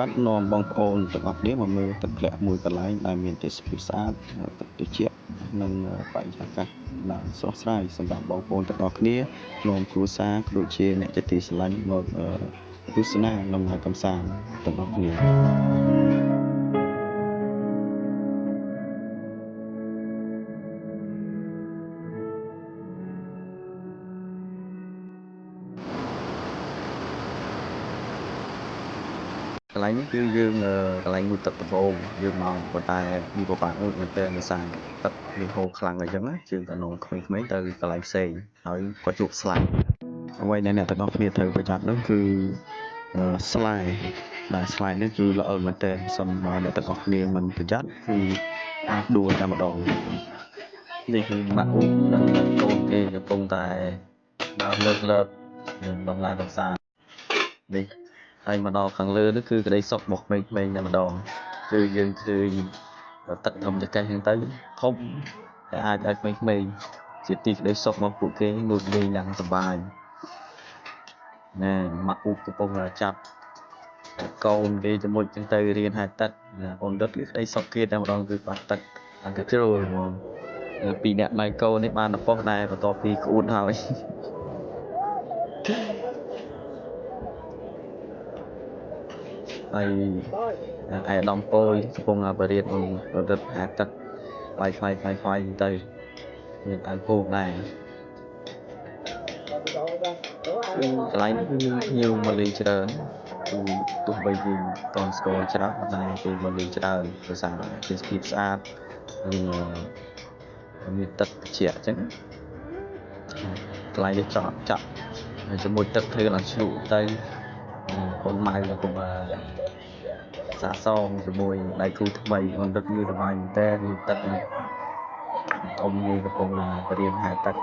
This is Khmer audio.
បាត់នាំបងប្អូនទាំងអស់គ្នាមកមើលទឹកធ្លាក់មួយកន្លែងដែលមានទេសភាពស្អាតទឹកត្រជាក់និងបរិយាកាសឡើងស្រស់ស្រាយសម្រាប់បងប្អូនទាំងអស់គ្នាក្នុងគ្រួសារក៏ដូចជាអ្នកជាទីស្រឡាញ់មកទស្សនានិងកម្សាន្តទាំងអស់គ្នាកន្លែងនេះគឺយើងកន្លែងងូតទឹកដំបូងយើងមកប៉ុន្តែវាពិបាកមែនទែនដោយសារទឹកវាហូរខ្លាំងអញ្ចឹងណាយើងទៅនាំក្មេងៗទៅកន្លែងផ្សេងហើយក៏ជួបស្លាប់អ្វីដែលអ្នកទាំងអស់គ្នាត្រូវប្រយ័ត្ននោះគឺស្លែដែលស្លែនេះគឺល្អមែនទែនសូមអ្នកទាំងអស់គ្នាមិនប្រយ័ត្នគឺអាចដួលតែម្ដងនេះគឺម៉ាក់អ៊ូនិងកូនគេកំពុងតែលើកដំណើរកម្សាន្តនេះហើយមកដល់ខាងលើនេះគឺក្តីសុខរបស់ក្មេងៗតែម្ដងគឺយើងឃើញទឹកធម្មចក្រហ្នឹងទៅធំតែអាចឲ្យក្មេងៗជាទីក្តីសុខរបស់ពួកគេងូតលេងយ៉ាងសប្បាយណែម៉ាក់អ៊ូកំពុងចាប់កូនគេជាមួយចឹងទៅរៀនហែលទឹកអូនដុតគឺក្តីសុខគេតែម្ដងគឺបាត់ទឹកអង្គជ្រុលហ្មងពីអ្នកម៉ែកូននេះបានប៉ុស្តិ៍ដែរបន្ទាប់ពីក្អួតហើយហើយឯអាដាមពោយកំពុងបរៀនអូនដុតហែលទឹកខ្វាយទៅមានអាវពោងដែរកន្លែងនេះគឺភ្ញៀវមកលេងច្រើនទោះបីជាតន់ស្គាល់ច្រើនតែគេមកលេងច្រើនដោយសារទេសភាពស្អាតនិងមានទឹកត្រជាក់អញ្ចឹងកន្លែងនេះចាក់ជាមួយទឹកធ្វើឲ្យជ្រក់ទៅកូនម៉ៅកំពុងសាកសមជាមួយដៃគូថ្មីអូនដុតយឺសប្បាយមែនតើទឹកធំមួយកំពុងរៀនហែលទឹក